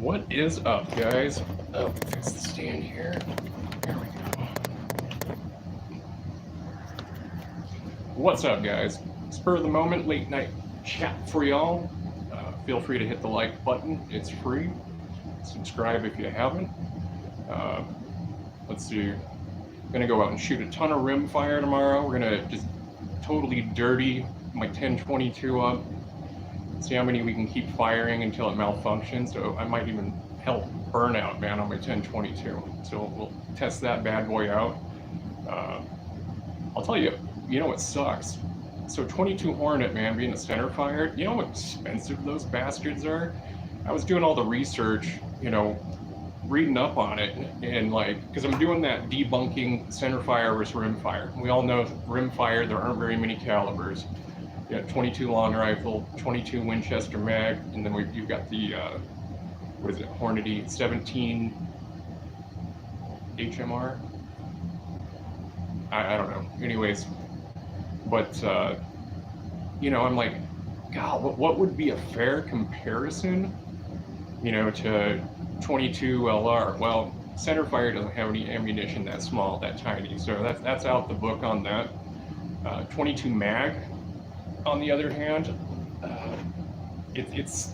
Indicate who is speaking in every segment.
Speaker 1: What is up, guys? Oh, fix the stand here. There we go. What's up, guys? Spur of the moment, late night chat for y'all. Feel free to hit the like button, it's free. Subscribe if you haven't. Uh, let's see. I'm gonna go out and shoot a ton of rim fire tomorrow. We're gonna just totally dirty my 1022 up. See how many we can keep firing until it malfunctions. So I might even help burnout, man, on my 1022. So we'll test that bad boy out. I'll tell you, you know what sucks? So 22 Hornet, man, being a center fire, you know how expensive those bastards are? I was doing all the research, reading up on it, and like, because I'm doing that debunking center fire versus rim fire. We all know rim fire, there aren't very many calibers. You got 22 long rifle, 22 Winchester mag, and then you've got the, what is it, Hornady 17 HMR? I don't know. Anyways, but, I'm like, God, what would be a fair comparison, to 22 LR? Well, centerfire doesn't have any ammunition that small, that tiny, so that's out the book on that. 22 mag, on the other hand, it's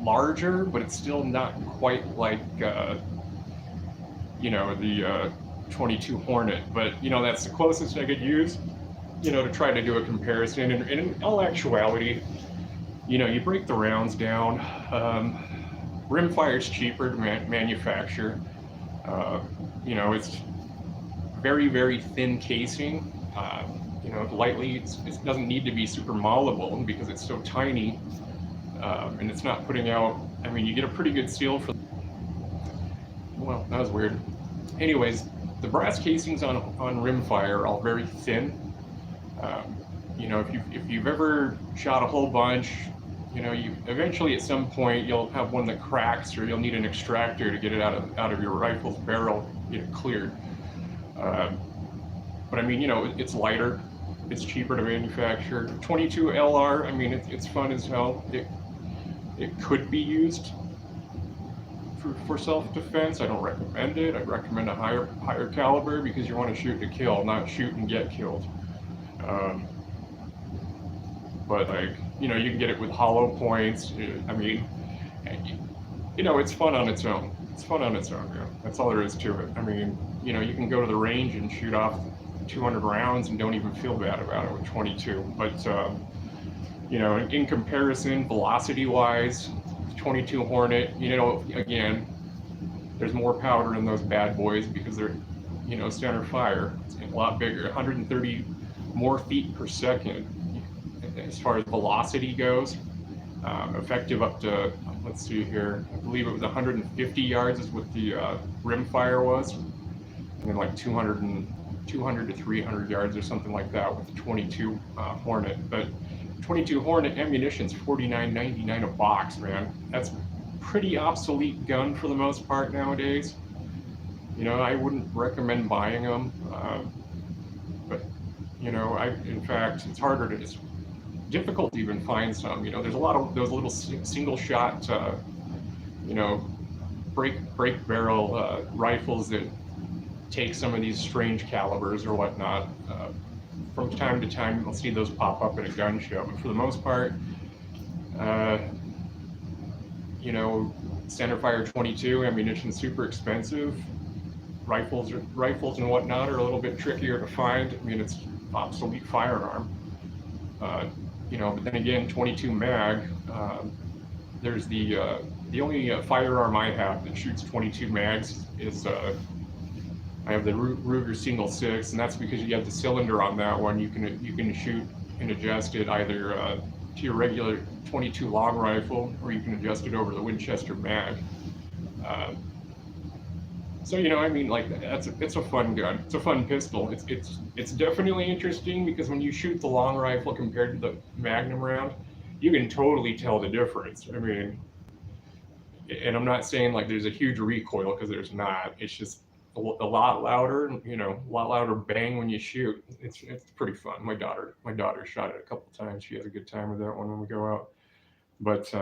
Speaker 1: larger, but it's still not quite like, the 22 Hornet. But, that's the closest I could use, to try to do a comparison. And in all actuality, you break the rounds down. Rimfire's cheaper to manufacture. It's very, very thin casing. Lightly, it doesn't need to be super maulable because it's so tiny, and it's not putting out, you get a pretty good seal for, well, that was weird. Anyways, the brass casings on rimfire are all very thin. If you've ever shot a whole bunch, you eventually at some point you'll have one that cracks, or you'll need an extractor to get it out of your rifle's barrel, cleared. But it's lighter, it's cheaper to manufacture. 22 LR, it's fun as hell. It could be used for self-defense. I don't recommend it. I'd recommend a higher caliber because you want to shoot to kill, not shoot and get killed. But you can get it with hollow points. It's fun on its own. It's fun on its own, yeah. That's all there is to it. You can go to the range and shoot off 200 rounds and don't even feel bad about it with 22. But, in comparison, velocity-wise, 22 Hornet, again, there's more powder in those bad boys because they're, center fire. It's a lot bigger, 130 more feet per second as far as velocity goes. Effective up to, let's see here, I believe it was 150 yards is what the rim fire was, and then like 200 to 300 yards or something like that with the 22 Hornet. But 22 Hornet ammunition's $49.99 a box, man. That's pretty obsolete gun for the most part nowadays. I wouldn't recommend buying them, but in fact, it's harder to, it's difficult to even find some. There's a lot of those little single shot, break barrel rifles that take some of these strange calibers or whatnot. From time to time, you'll see those pop up at a gun show, but for the most part, centerfire 22 ammunition's super expensive. Rifles and whatnot are a little bit trickier to find. It's obsolete firearm. But then again, 22 mag. There's the only firearm I have that shoots 22 mags is I have the Ruger Single 6, and that's because you have the cylinder on that one. You can shoot and adjust it either to your regular 22 long rifle, or you can adjust it over the Winchester mag. So it's a fun gun. It's a fun pistol. It's definitely interesting because when you shoot the long rifle compared to the Magnum round, you can totally tell the difference. And I'm not saying like there's a huge recoil, because there's not. It's just a lot louder, a lot louder bang when you shoot. It's pretty fun. My daughter shot it a couple times. She has a good time with that one when we go out. But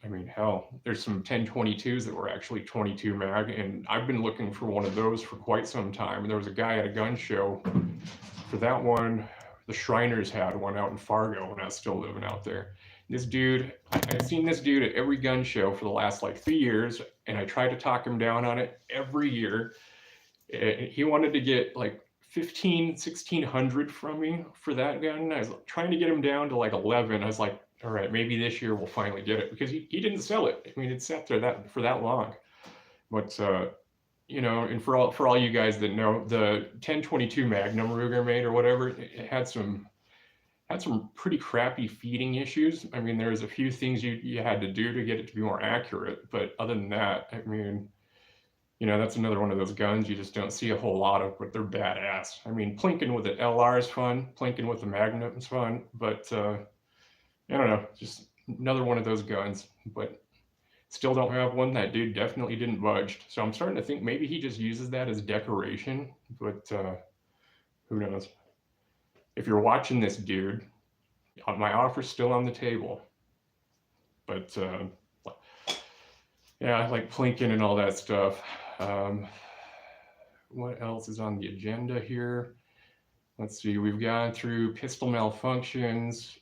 Speaker 1: I mean, hell, there's some 1022s that were actually 22 mag, and I've been looking for one of those for quite some time. And there was a guy at a gun show for that one. The Shriners had one out in Fargo when I was still living out there. This dude, I've seen this dude at every gun show for the last like 3 years, and I tried to talk him down on it every year. He wanted to get like 1600 from me for that gun. I was trying to get him down to like 11. I was like, all right, maybe this year we'll finally get it, because he didn't sell it. I mean, it sat there for that long. But you know, and for all you guys that know, the 1022 Magnum Ruger made or whatever, it had some pretty crappy feeding issues. I mean, there's a few things you had to do to get it to be more accurate, but other than that, I mean, you know, that's another one of those guns you just don't see a whole lot of, but they're badass. I mean, plinking with an LR is fun, plinking with the Magnum is fun, but I don't know, just another one of those guns. But still don't have one. That dude definitely didn't budge. So I'm starting to think maybe he just uses that as decoration, but who knows? If you're watching this, dude, my offer's still on the table. But yeah, I like plinking and all that stuff. What else is on the agenda here? Let's see, we've gone through pistol malfunctions,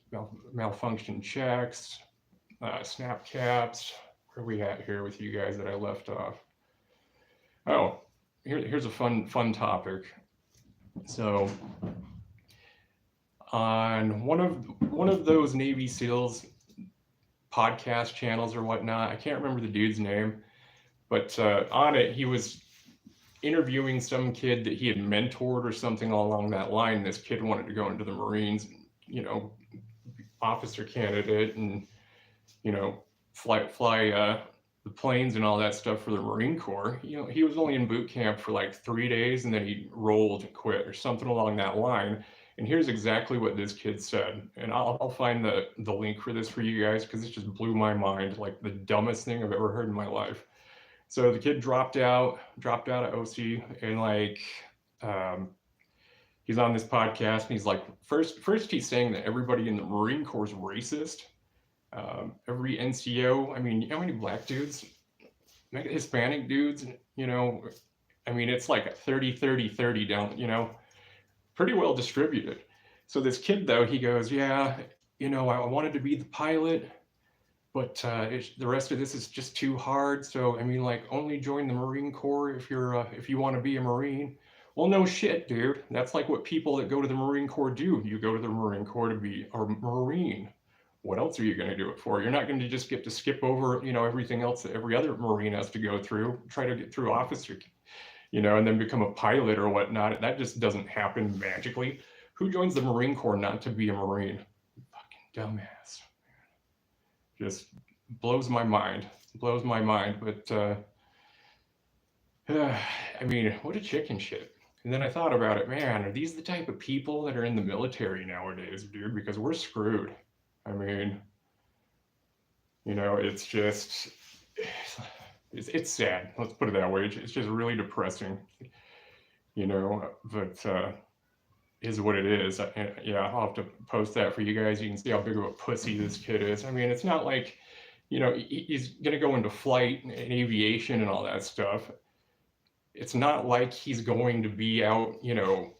Speaker 1: malfunction checks, snap caps. Where are we at here with you guys that I left off? Oh, here's a fun topic. So on one of those Navy SEALs podcast channels or whatnot, I can't remember the dude's name, but on it he was interviewing some kid that he had mentored or something along that line. This kid wanted to go into the Marines, you know, officer candidate, and you know, fly the planes and all that stuff for the Marine Corps. You know, he was only in boot camp for like 3 days, and then he rolled and quit or something along that line. And here's exactly what this kid said. And I'll find the link for this for you guys, because it just blew my mind, like the dumbest thing I've ever heard in my life. So the kid dropped out of OC, and like he's on this podcast, and he's like, first he's saying that everybody in the Marine Corps is racist. Every NCO, I mean, how many black dudes, Hispanic dudes, you know, I mean, it's like 30 down, you know, pretty well distributed. So this kid, though, he goes, yeah, you know, I wanted to be the pilot, but the rest of this is just too hard. So, I mean, like, only join the Marine Corps if you want to be a Marine. Well, no shit, dude. That's like what people that go to the Marine Corps do. You go to the Marine Corps to be a Marine. What else are you going to do it for? You're not going to just get to skip over, you know, everything else that every other Marine has to go through, try to get through officer, you know, and then become a pilot or whatnot. That just doesn't happen magically. Who joins the Marine Corps not to be a Marine? Fucking dumbass. Just blows my mind. Blows my mind. But I mean, what a chicken shit. And then I thought about it, man, are these the type of people that are in the military nowadays, dude? Because we're screwed. I mean, you know, it's just, it's sad. Let's put it that way. It's just really depressing, you know, but is what it is. Yeah, I'll have to post that for you guys. You can see how big of a pussy this kid is. I mean, it's not like, you know, he's going to go into flight and aviation and all that stuff. It's not like he's going to be out, you know,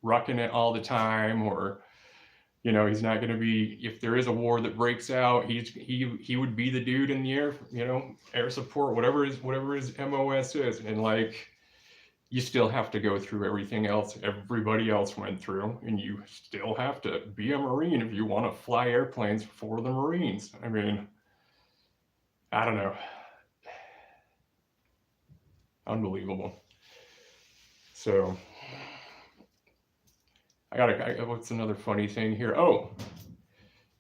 Speaker 1: rucking it all the time, or, you know, he's not going to be, if there is a war that breaks out, he would be the dude in the air, you know, air support, whatever his MOS is. And like, you still have to go through everything else everybody else went through, and you still have to be a Marine if you want to fly airplanes for the Marines. I mean, I don't know. Unbelievable. So what's another funny thing here? Oh,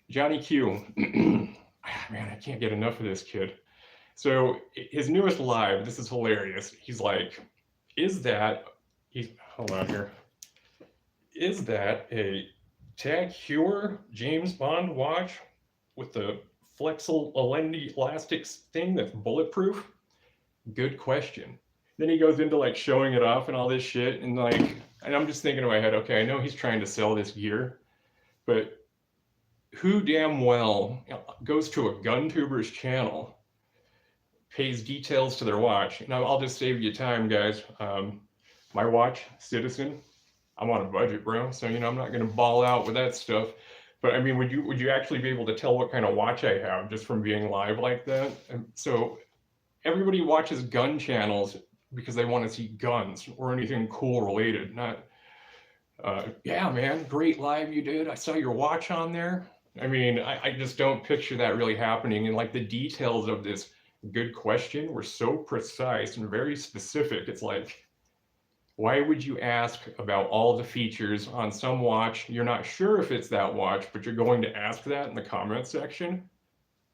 Speaker 1: Johnny Q. Man, I can't get enough of this kid. So his newest live, this is hilarious. He's like, hold on here. Is that a Tag Heuer James Bond watch with the Flexel elastics thing that's bulletproof? Good question. Then he goes into like showing it off and all this shit, and like, and I'm just thinking in my head, okay, I know he's trying to sell this gear, but who damn well goes to a GunTuber's channel, pays details to their watch? Now, I'll just save you time, guys. My watch, Citizen, I'm on a budget, bro. So, I'm not going to ball out with that stuff. But I mean, would you actually be able to tell what kind of watch I have just from being live like that? And so everybody watches gun channels because they want to see guns or anything cool related, not, yeah, man, great live you did. I saw your watch on there. I mean, I just don't picture that really happening. And like the details of this good question were so precise and very specific. It's like, why would you ask about all the features on some watch? You're not sure if it's that watch, but you're going to ask that in the comment section?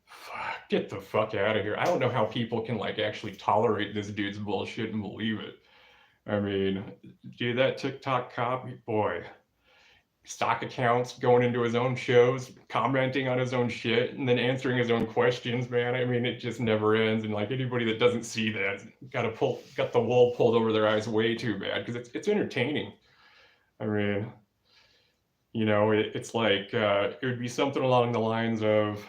Speaker 1: Fuck, get the fuck out of here. I don't know how people can like actually tolerate this dude's bullshit and believe it. I mean, dude, that TikTok cop, boy, stock accounts, going into his own shows, commenting on his own shit, and then answering his own questions, man. I mean, it just never ends. And like anybody that doesn't see that got the wool pulled over their eyes way too bad, because it's entertaining. I mean, it's like it would be something along the lines of,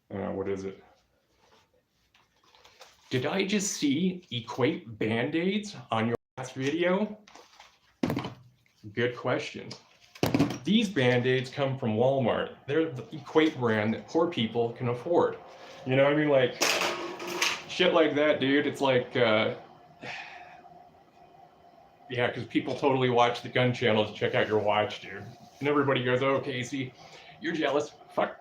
Speaker 1: what is it? Did I just see Equate Band-Aids on your last video? Good question. These Band-Aids come from Walmart. They're the Equate brand that poor people can afford. You know what I mean? Like, shit like that, dude. It's like, yeah, because people totally watch the gun channels, check out your watch, dude. And everybody goes, oh, Casey, you're jealous. Fuck,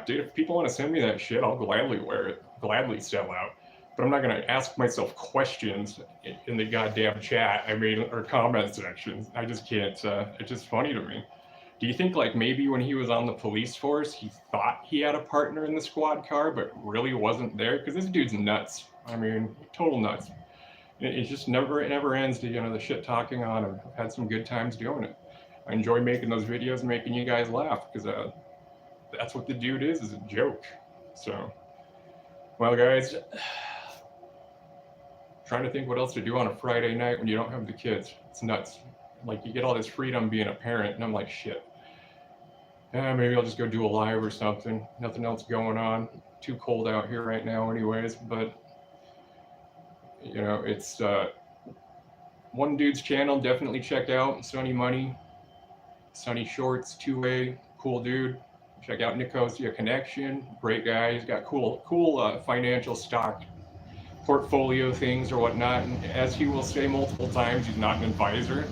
Speaker 1: dude. If people want to send me that shit, I'll gladly wear it, gladly sell out. But I'm not going to ask myself questions in the goddamn chat, or comment sections. I just can't, it's just funny to me. Do you think like maybe when he was on the police force, he thought he had a partner in the squad car, but really wasn't there? Because this dude's nuts. I mean, total nuts. It just never ends to, the shit talking on him. I've had some good times doing it. I enjoy making those videos and making you guys laugh, because that's what the dude is a joke. So, well, guys, trying to think what else to do on a Friday night when you don't have the kids. It's nuts. Like, you get all this freedom being a parent, and I'm like, shit. Maybe I'll just go do a live or something. Nothing else going on. Too cold out here right now anyways, but, it's one dude's channel, definitely check out. Sunny Money, Sunny Shorts, 2A, cool dude. Check out Nicosia Connection, great guy. He's got cool financial stock portfolio things or whatnot, and as he will say multiple times, he's not an advisor,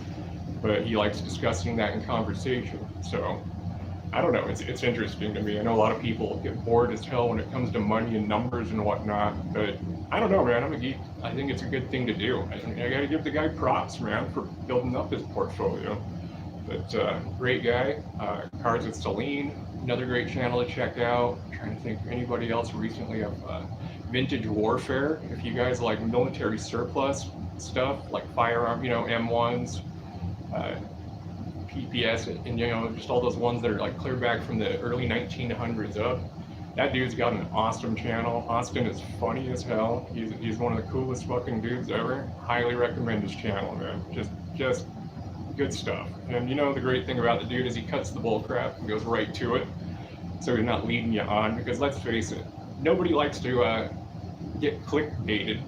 Speaker 1: but he likes discussing that in conversation. So I don't know, it's interesting to me. I know a lot of people get bored as hell when it comes to money and numbers and whatnot, but I don't know, man. I'm a geek. I think it's a good thing to do. I gotta give the guy props, man, for building up his portfolio. But great guy. Cards with Celine, another great channel to check out. I'm trying to think of anybody else recently. Vintage Warfare, if you guys like military surplus stuff, like firearm, M1s, PPS, and just all those ones that are like clear back from the early 1900s up. That dude's got an awesome channel. Austin is funny as hell. He's one of the coolest fucking dudes ever. Highly recommend his channel, man. Just good stuff. And the great thing about the dude is he cuts the bull crap and goes right to it. So he's not leading you on, because let's face it, nobody likes to get clickbaited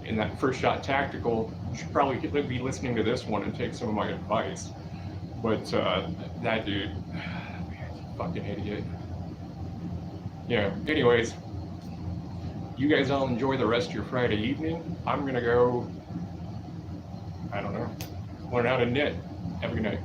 Speaker 1: in that First Shot Tactical. You should probably be listening to this one and take some of my advice. But that dude, man, fucking idiot. Yeah, anyways, you guys all enjoy the rest of your Friday evening. I'm gonna go, I don't know, learn how to knit. Have a good night.